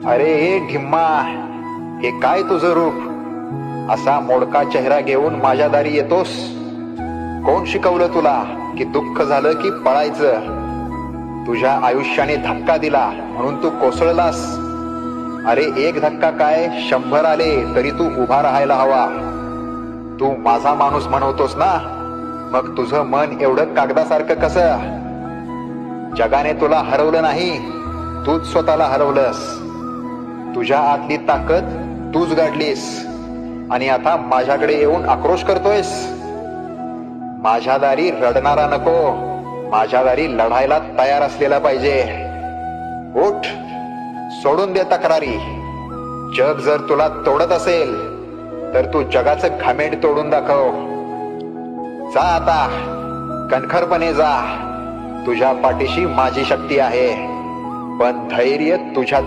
अरे ए ढिम्मा, हे काय तुझं रूप? असा मोडका चेहरा घेऊन माझ्या दारी येतोस? कोण शिकवलं तुला की दुःख झालं की पळायचं? तुझ्या आयुष्याने धक्का दिला म्हणून तू कोसळलास. अरे एक धक्का काय, 100 आले तरी तू उभा राहायला हवा. तू माझा माणूस म्हणवतोस ना, मग तुझं मन एवढं कागदासारखं कसं? जगाने तुला हरवलं नाही, तूच स्वतःला हरवलंस. तुझ्या आतली ताकद तूच गाडलीस आणि आता माझ्याकडे येऊन आक्रोश करतोयस. माझ्या दारी रडणारा नको, माझ्या दारी लढायला तयार असलेला पाहिजे. उठ, सोडून दे तक्रारी. जग जर तुला तोडत असेल तर तू जगाचं घामेंड तोडून दाखव. जा आता, कणखरपणे जा. तुझ्या पाठीशी माझी शक्ती आहे, पण धैर्य तुझ्यातून